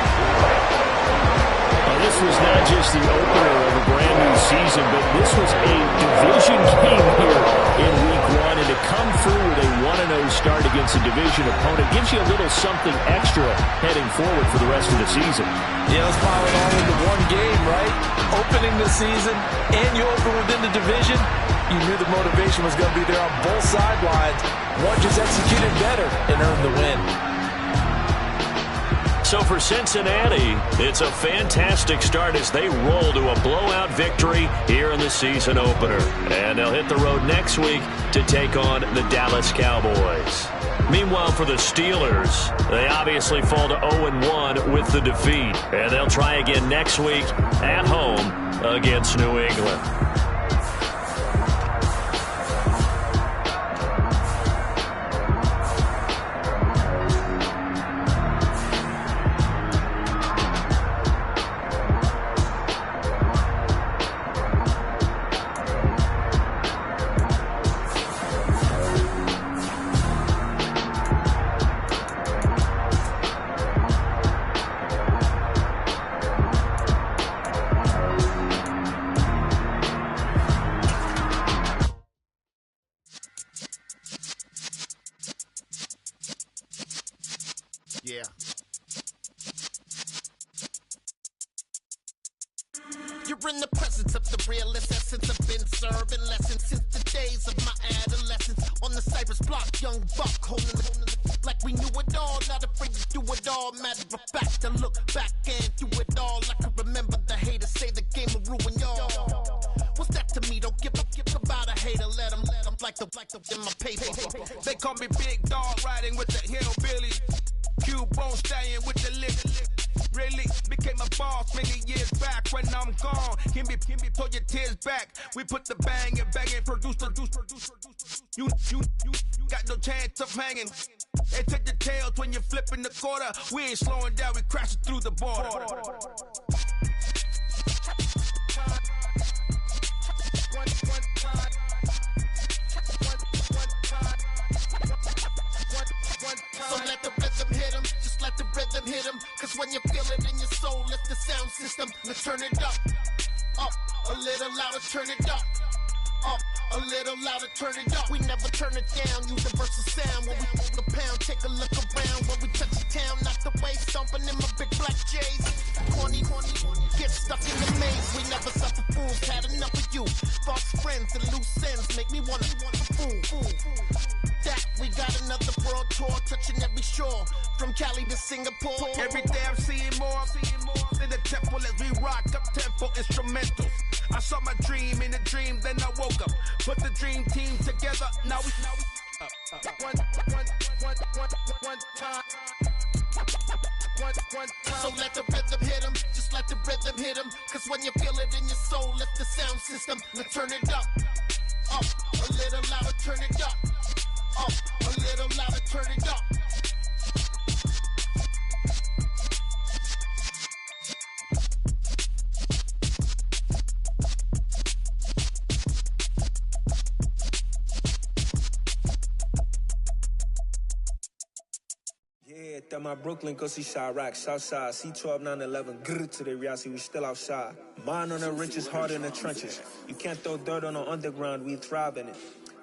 Well, this was not just the opener of a brand new season, but this was a division game here in week one. And to come through with a 1-0 start against a division opponent gives you a little something extra heading forward for the rest of the season. Yeah, let's pile it all into one game, right? Opening the season, and you open within the division. You knew the motivation was going to be there on both sidelines. One just executed better and earned the win. So for Cincinnati, it's a fantastic start as they roll to a blowout victory here in the season opener. And they'll hit the road next week to take on the Dallas Cowboys. Meanwhile, for the Steelers, they obviously fall to 0-1 with the defeat. And they'll try again next week at home against New England. We're in the presence of the realest essence. I've been serving lessons since the days of my adolescence. On the Cypress block, young buck holding the like we knew it all. Not afraid to do it all. Matter of fact, I look back and do it all. I can remember the haters say the game will ruin y'all. What's that to me? Don't give about a hater. Let them like the in my paper. They call me Big Dog, riding with the hillbillies. Q-Bone stallion with the lip. Really became a boss many years back. When I'm gone, give me, pull your tears back. We put the bang and produce. You got no chance of hanging. They take the tails when you're flipping the quarter. We ain't slowing down, we crashing through the border. So let the rhythm hit him, just let the rhythm hit him. Cause when you feel it in your soul, lift the sound system. Let's turn it up, a little louder, turn it up, a little louder, turn it up. We never turn it down, universal sound. When we move the pound, take a look around. When we touch the town, knock the way, stomping in my big black J's. Corny, get stuck in the maze. We never suffer fools, had enough of you. False friends and loose ends make me wanna fool. That we got another world tour, touching every shore, from Cali to Singapore. Every day I'm seeing more in the temple as we rock up tempo instrumentals. I saw my dream in a dream, then I woke up. Put the dream team together, now we one time. So let the rhythm hit him, just let the rhythm hit him. Cause when you feel it in your soul, lift the sound system. Let's turn it up, a little louder, turn it up, a little louder, turn it up. Yeah, that my Brooklyn, go see Chirac, Southside, C12, 911, grrr to the reality, we still outside. Mine on the riches, heart in the trenches. You can't throw dirt on the underground, we thrive in it.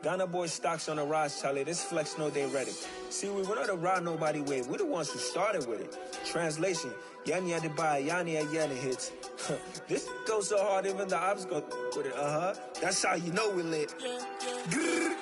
Ghana boys stocks on the rise, Charlie, this flex know they ready. See, we were not to ride nobody with, we're the ones who started with it. Translation, Yani had to buy, Yani had Yanni hits. This goes so hard, even the ops go with it, That's how you know we lit. Grrr,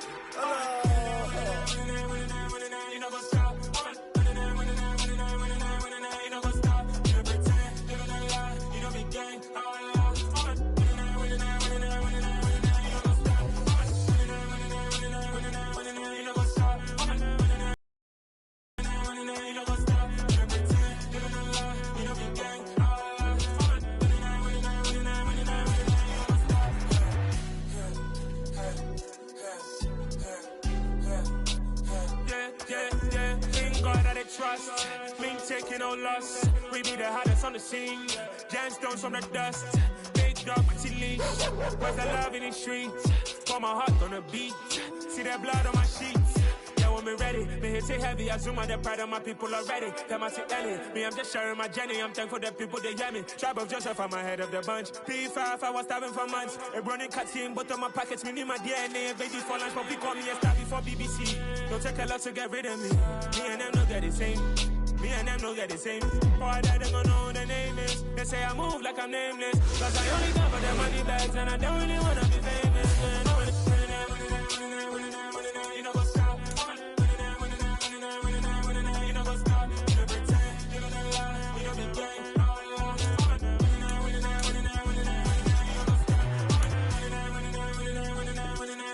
trust, me taking no loss. We be the hottest on the scene. Gemstones from the dust. Big dog, pretty leash. Where's the love in the streets? Pour my heart on the beat. See that blood on my sheets. Yeah, when me ready, me hit it heavy. I zoom on the pride of my people already. Them I see Ellie. Me, I'm just sharing my journey. I'm thankful that people they hear me. Tribe of Joseph, I'm ahead of the bunch. P5, I was starving for months. A running cut in, but on my pockets, me need my DNA. Baby for lunch, but we call me a star before BBC. Don't take a lot to get rid of me. Me and them no get the same. Me and them no get the same. Boy, that they gonna know who the name is. They say I move like I'm nameless. Cause I only got for the money bags and I don't really wanna be famous. You know what's up? You know what's up? You know pretend. You know the lie. You know the game.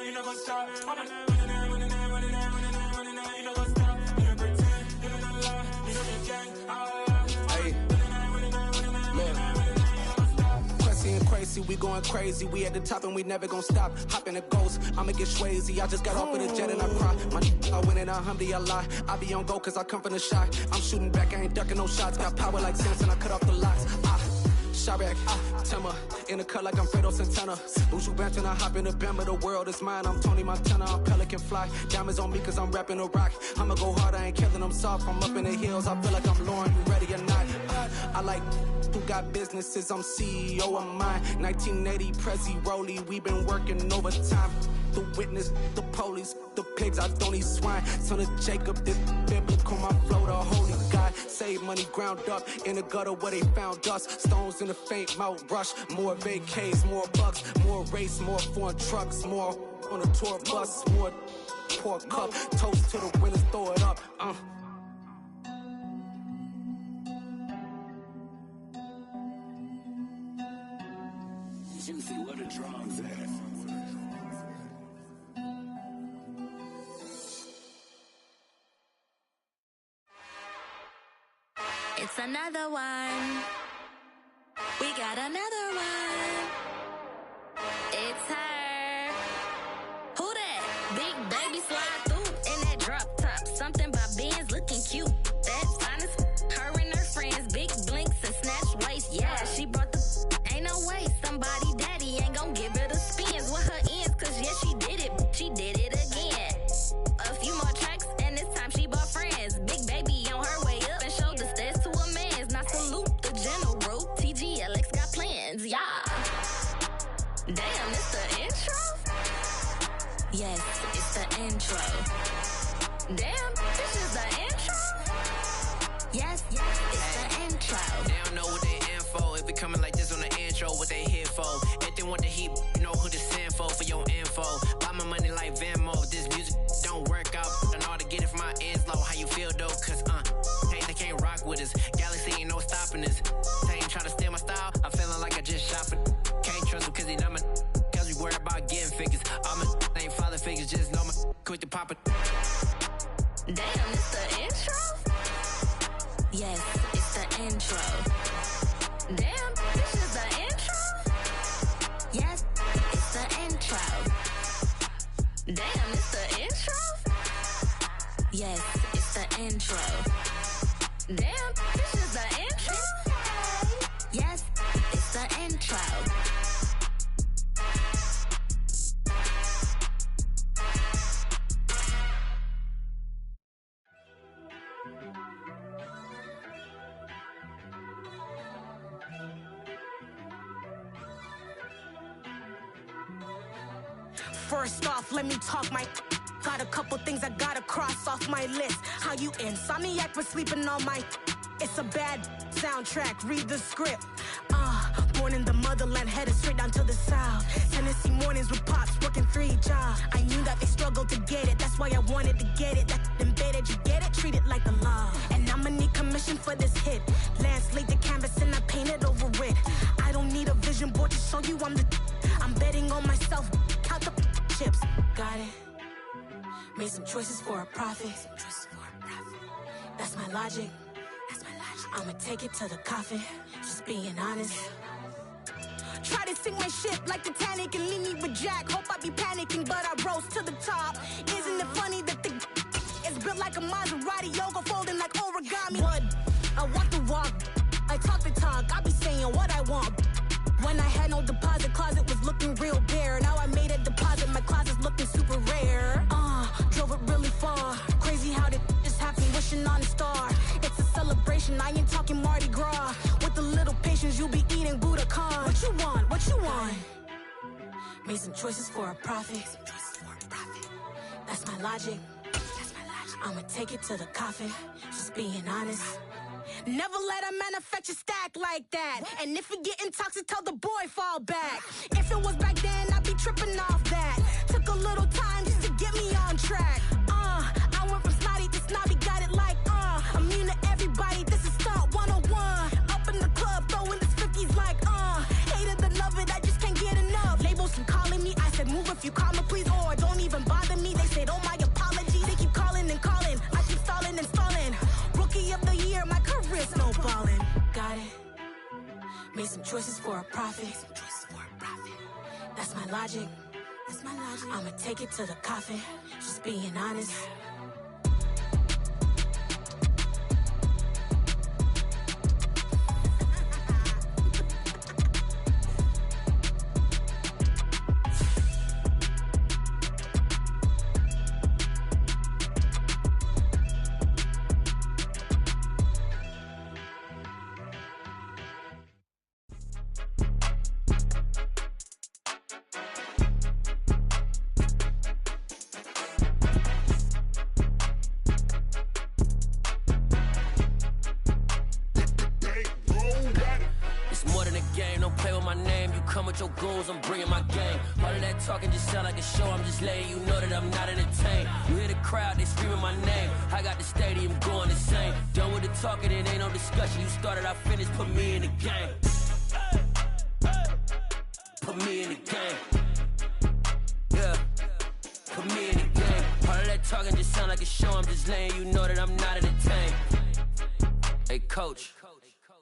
You know what's up? Crazy, we going crazy. We at the top and we never gonna stop. Hop in a ghost, I'ma get swayzy. I just got off of the jet and I cry. My I win in a Humvee, I lie. I be on go cause I come from the shot. I'm shooting back, I ain't ducking no shots. Got power like Samson, I cut off the locks. Chirac, Timmer, in the cut like I'm Fredo Santana. Buju Banton, I hop in the Bama, the world is mine. I'm Tony Montana, I'm Pelican Fly. Diamonds on me cause I'm rapping a rock. I'ma go hard, I ain't killing them soft. I'm up in the hills, I feel like I'm Lauren, you ready or not? I like who got businesses, I'm CEO of mine. 1980 Prezi Rolly, we been working overtime. The witness, the police, the pigs, I don't eat swine. Son of Jacob, this biblical, my flow, the holy God. Say made money ground up in the gutter where they found us. Stones in the faint mouth rush. More vacays, more bucks, more race, more foreign trucks, more on a tour bus, more pour cup. Toast to the winners, throw it up. Juicy, what a drums at. It's another one. We got another one. It's her. Who that? Big baby slide through in that drop top. Something by Benz looking cute. That's fine as her and her friends. Big blinks and snatch waist. Yeah, she brought the. Ain't no way somebody daddy ain't gon' give her the spins with her ends. Cause yeah, she did it. She did it again. A few more tracks and this time she bought friends. Big baby on her way up and showed the stairs to a man's. Now salute the general. TGLX got plans, yeah. Damn, it's the intro? Yes, it's the intro. Damn, this is the intro? Yes, it's the intro. They don't know what they info. If it coming like this on the intro, what they here for? If they want the heat, you know who to send for your info. Buy my money like Venmo. This music don't work out. I know how to get it from my ends low. How you feel though? Cause hey, they can't rock with us. Galaxy ain't no stopping us. They ain't trying to steal my style. I'm feeling like I just shopping. Can't trust them cause they know my cause we worried about getting figures. All my ain't father figures, just know my quick to pop it. Damn, it's the intro? Yes, it's the intro. Damn, this is the intro? Yes, it's the intro. Damn, it's the intro? Yes, it's the intro. Damn, this is the intro? Yes, it's the intro. First off, let me talk my. Got a couple things I gotta cross off my list. How you insomniac for sleeping on my. It's a bad soundtrack, read the script. Born in the motherland, headed straight down to the south. Tennessee mornings with pops, working 3 jobs. I knew that they struggled to get it, that's why I wanted to get it. That embedded, you get it, treat it like the law. And I'ma need commission for this hit. Lance laid the canvas and I painted over it. I don't need a vision board to show you I'm betting on myself, count the chips. Got it. Made some choices for a profit. That's my logic. I'ma take it to the coffin, just being honest. Try to sink my ship like Titanic and leave me with Jack. Hope I be panicking, but I rose to the top. Isn't it funny that the is built like a Maserati, yoga folding like origami? What? I walk the walk, I talk the talk, I be saying what I want. When I had no deposit, closet was looking real bare. Now I made a deposit, my closet's looking super rare. Drove it really far. Crazy how did just happen, wishing on a star. It's a celebration, I ain't talking Mardi Gras. With a little patience, you'll be eating Budokan. What you want? What you want? Made some choices for a profit. That's my logic. I'ma take it to the coffin, just being honest. Never let a manufacture stack like that. And if it getting toxic, tell the boy fall back. If it was back then, I'd be tripping off that. Took a little time just to get me on track. I went from snotty to snobby, got it like immune to everybody, this is Stunt 101. Up in the club, throwing this 50s like hate it or love it, I just can't get enough. Labels keep calling me, I said move if you call me please, or don't even bother me. They said oh my apologies, they keep calling and calling. I keep stalling and stalling. Rookie of the year, my career snowballing. Got it. Made some choices for a profit. That's my logic. I'ma take it to the coffin, just being honest. It's more than a game, don't play with my name. You come with your goons, I'm bringing my game. All of that talking just sound like a show, I'm just letting you know that I'm not entertained. You hear the crowd, they screaming my name. I got the stadium going insane. Done with the talking, it ain't no discussion. You started, I finished, put me in the game. Put me in the game. Yeah, put me in the game. All of that talking just sound like a show, I'm just letting you know that I'm not entertained. Hey, coach,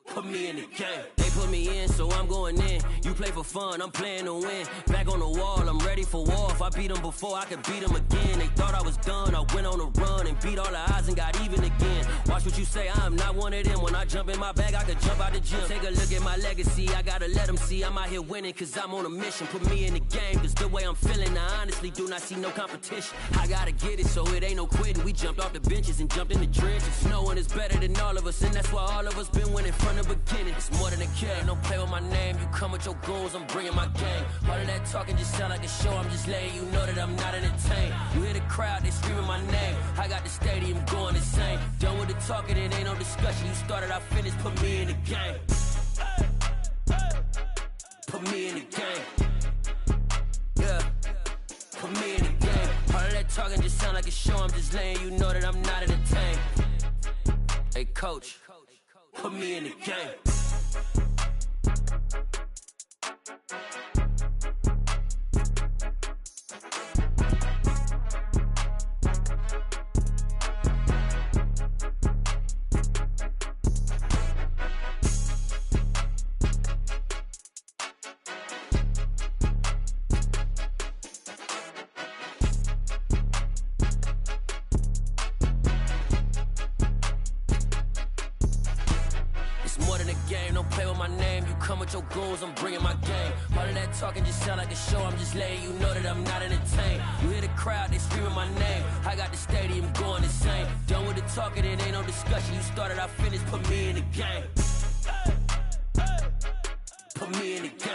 put me in the game. They put me in, so I'm going in. You play for fun, I'm playing to win. Back on the wall, I'm ready for war. If I beat them before, I could beat them again. They thought I was done, I went on a run and beat all the odds and got even again. Watch what you say, I'm not one of them. When I jump in my bag, I could jump out the gym. Take a look at my legacy, I gotta let them see I'm out here winning, cause I'm on a mission. Put me in the game, cause the way I'm feeling, I honestly do not see no competition. I gotta get it, so it ain't no quitting. We jumped off the benches and jumped in the trenches. No one is better than all of us, and that's why all of us been winning from the beginning. It's more than a game, don't play with my name. You come with your goons, I'm bringing my game. All of that talking just sound like a show, I'm just letting you know that I'm not entertained. You hear the crowd, they screaming my name. I got the stadium going insane. Done with the talking, it ain't no discussion. You started, I finished, put me in the game. Put me in the game. Yeah, put me in the game. All of that talking just sound like a show, I'm just letting you know that I'm not entertained. Hey, coach, put me in the game. Your goals, I'm bringing my game. All of that talking just sound like a show, I'm just letting you know that I'm not entertained. You hear the crowd, they screaming my name. I got the stadium going insane. Done with the talking, it ain't no discussion. You started, I finished, put me in the game. Put me in the game.